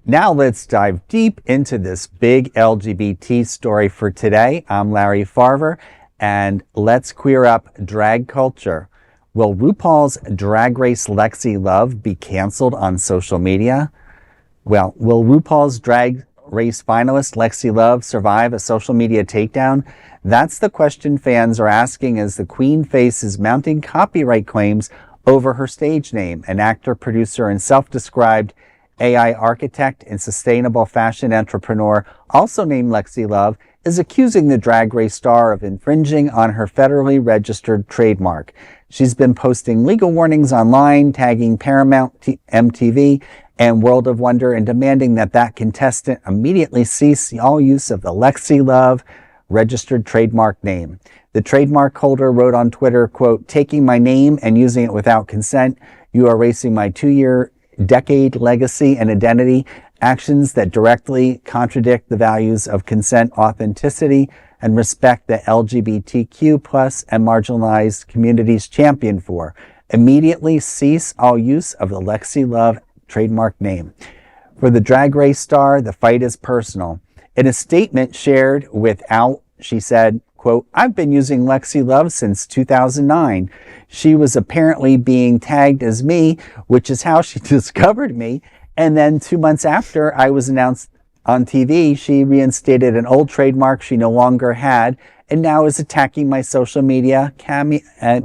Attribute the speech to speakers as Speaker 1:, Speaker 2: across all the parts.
Speaker 1: Now let's dive deep into this big LGBT story for today. I'm Larry Farver, and let's queer up drag culture. Will RuPaul's Drag Race Lexi Love be canceled on social media? Well, will RuPaul's Drag Race finalist Lexi Love survive a social media takedown? That's the question fans are asking as the Queen faces mounting copyright claims over her stage name. An actor, producer, and self-described AI architect and sustainable fashion entrepreneur, also named Lexi Love, is accusing the Drag Race star of infringing on her federally registered trademark. She's been posting legal warnings online, tagging Paramount, MTV, and World of Wonder, and demanding that contestant immediately cease all use of the Lexi Love registered trademark name. The trademark holder wrote on Twitter, quote, "Taking my name and using it without consent, you are erasing my 2-year decade legacy and identity, actions that directly contradict the values of consent, authenticity, and respect that LGBTQ plus and marginalized communities champion for. Immediately cease all use of the Lexi Love trademark name." For the Drag Race star, the fight is personal. In a statement shared with Out, she said, quote, "I've been using Lexi Love since 2009. She was apparently being tagged as me, which is how she discovered me. And then 2 months after I was announced on TV, she reinstated an old trademark she no longer had and now is attacking my social media cameo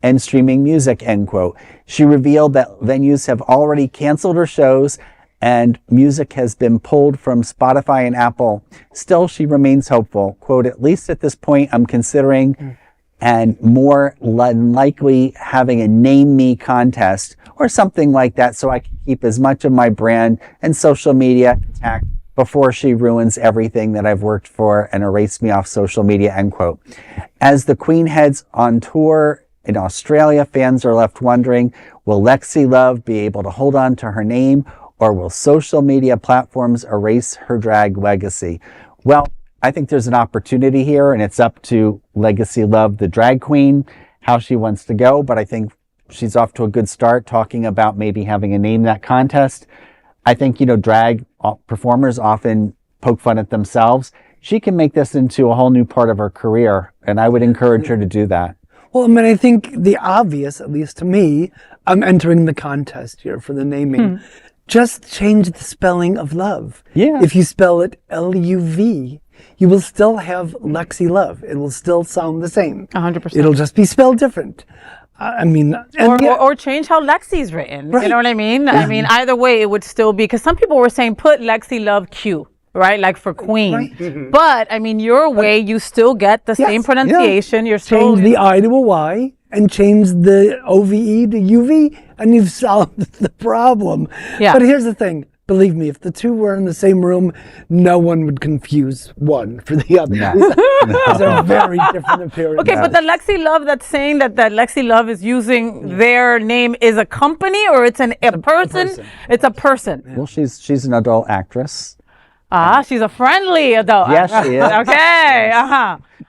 Speaker 1: and streaming music," end quote. She revealed that venues have already canceled her shows and music has been pulled from Spotify and Apple. Still, she remains hopeful. Quote, "At least at this point, I'm considering and more likely having a name me contest or something like that so I can keep as much of my brand and social media intact before she ruins everything that I've worked for and erase me off social media," end quote. As the Queen heads on tour in Australia, fans are left wondering, will Lexi Love be able to hold on to her name, or will social media platforms erase her drag legacy? Well, I think there's an opportunity here, and it's up to Lexi Love, the drag queen, how she wants to go. But I think she's off to a good start talking about maybe having a name that contest. I think, drag performers often poke fun at themselves. She can make this into a whole new part of her career, and I would encourage her to do that.
Speaker 2: Well, I think the obvious, at least to me, I'm entering the contest here for the naming. Just change the spelling of love.
Speaker 1: Yeah.
Speaker 2: If you spell it L-U-V, you will still have Lexi Love. It will still sound the same.
Speaker 3: 100%.
Speaker 2: It'll just be spelled different.
Speaker 3: Or change how Lexi's written.
Speaker 2: Right.
Speaker 3: You know what I mean? I mean, either way, it would still be, because some people were saying put Lexi Love Q, right? Like for Queen.
Speaker 2: Right.
Speaker 3: But I mean, your way, you still get the same pronunciation. You're still
Speaker 2: change the I to a Y and change the OVE to UV, and you've solved the problem.
Speaker 3: Yeah.
Speaker 2: But here's the thing. Believe me, if the two were in the same room, no one would confuse one for the other. These are very different appearances.
Speaker 3: Okay, but the Lexi Love that's saying that Lexi Love is using their name is a company, or it's a person? It's a person.
Speaker 1: Well, she's an adult actress.
Speaker 3: She's a friendly adult.
Speaker 1: Yes, she is.
Speaker 3: Okay.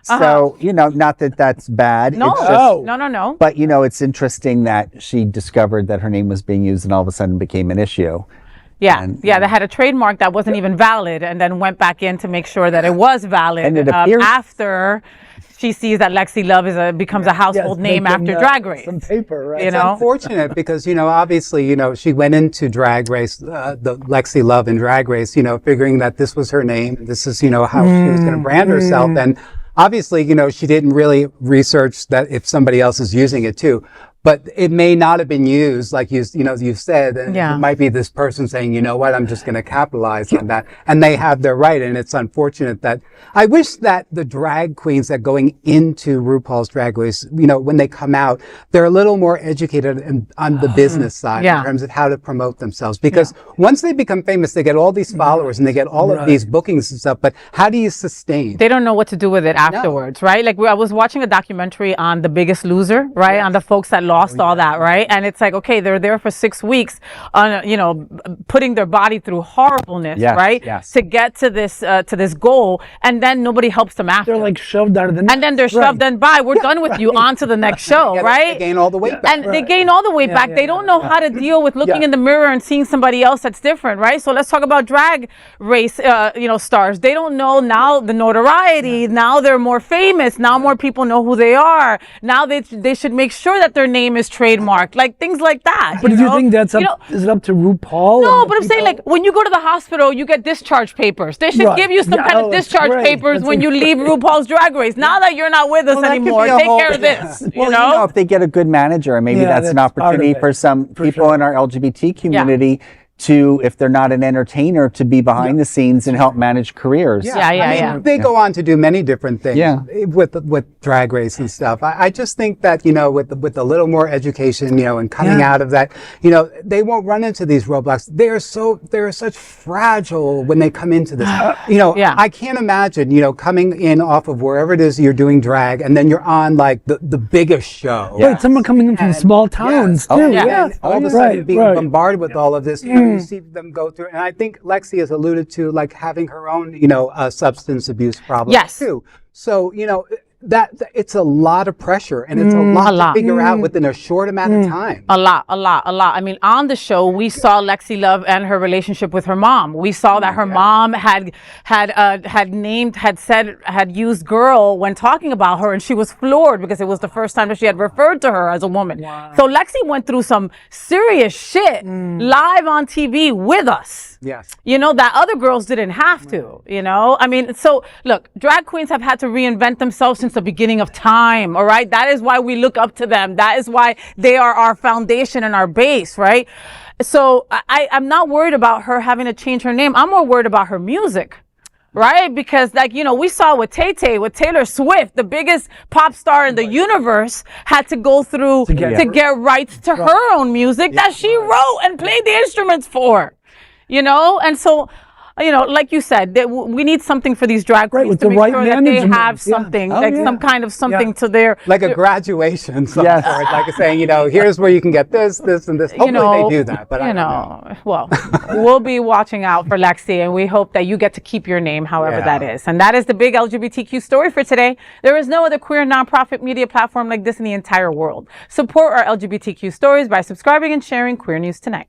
Speaker 1: So, not that that's bad.
Speaker 3: No,
Speaker 1: it's just,
Speaker 3: no.
Speaker 1: But, it's interesting that she discovered that her name was being used and all of a sudden became an issue.
Speaker 3: Yeah, they had a trademark that wasn't even valid, and then went back in to make sure that it was valid.
Speaker 1: And it appears
Speaker 3: after she sees that Lexi Love becomes a household name after Drag Race.
Speaker 2: Some paper, right?
Speaker 4: It's unfortunate because, obviously, she went into Drag Race, the Lexi Love in Drag Race, figuring that this was her name. This is, how she was going to brand herself. And obviously, she didn't really research that if somebody else is using it too. But it may not have been used, like you said. And it might be this person saying, you know what, I'm just going to capitalize on that. And they have their right. And it's unfortunate that I wish that the drag queens that going into RuPaul's Drag Race, when they come out, they're a little more educated on the business side in terms of how to promote themselves. Because once they become famous, they get all these followers and they get all of these bookings and stuff. But how do you sustain?
Speaker 3: They don't know what to do with it afterwards, right? Like I was watching a documentary on The Biggest Loser, right? On the folks that lost all that, right? And it's like, okay, they're there for 6 weeks, putting their body through horribleness,
Speaker 1: Yes,
Speaker 3: right?
Speaker 1: yes.
Speaker 3: To get to this goal, and then nobody helps them after.
Speaker 2: They're like shoved out of the net.
Speaker 3: and then they're shoved and by. We're done with you. On to the next show,
Speaker 4: Yeah,
Speaker 3: right?
Speaker 4: They gain all the weight back.
Speaker 3: And they gain all the weight back. They don't know how to deal with looking in the mirror and seeing somebody else that's different, right? So let's talk about drag race, stars. They don't know now the notoriety. Now they're more famous. Now more people know who they are. Now they should make sure that their name is trademarked, like things like that.
Speaker 2: But do you think that's up? Is it up to RuPaul?
Speaker 3: No, but I'm saying, like, when you go to the hospital, you get discharge papers. They should give you some kind of discharge papers when you leave RuPaul's Drag Race. Now that you're not with us anymore, take care of this.
Speaker 1: Well, if they get a good manager, and maybe that's an opportunity for some people in our LGBT community to, if they're not an entertainer, to be behind the scenes and help manage careers.
Speaker 3: Yeah.
Speaker 4: They go on to do many different things with Drag Race and stuff. I just think that, with a little more education, and coming out of that, they won't run into these roadblocks. They're such fragile when they come into this. I can't imagine, coming in off of wherever it is you're doing drag, and then you're on like the biggest show.
Speaker 2: Right, someone coming in from small towns too.
Speaker 4: And all of a sudden being bombarded with all of this, you see them go through, and I think Lexi has alluded to like having her own, substance abuse problem too. So, that it's a lot of pressure, and it's a lot to figure out within a short amount of time.
Speaker 3: A lot. I mean, on the show, we saw Lexi Love and her relationship with her mom. We saw that her mom had used girl when talking about her, and she was floored because it was the first time that she had referred to her as a woman. So Lexi went through some serious shit live on TV with us.
Speaker 4: Yes.
Speaker 3: That other girls didn't have to, I mean, so look, drag queens have had to reinvent themselves since the beginning of time, all right? That is why we look up to them. That is why they are our foundation and our base, right? So I'm not worried about her having to change her name. I'm more worried about her music. Right? Because we saw with Taylor Swift, the biggest pop star in the universe, had to go through to get rights to her own music that she wrote and played the instruments for. And so, like you said, we need something for these drag queens to make sure that they have something, some kind of something to their...
Speaker 4: Like a graduation, sort, like saying, here's where you can get this, and this. Hopefully they do that, but I don't know.
Speaker 3: Well, we'll be watching out for Lexi, and we hope that you get to keep your name, however that is. And that is the big LGBTQ story for today. There is no other queer nonprofit media platform like this in the entire world. Support our LGBTQ stories by subscribing and sharing Queer News Tonight.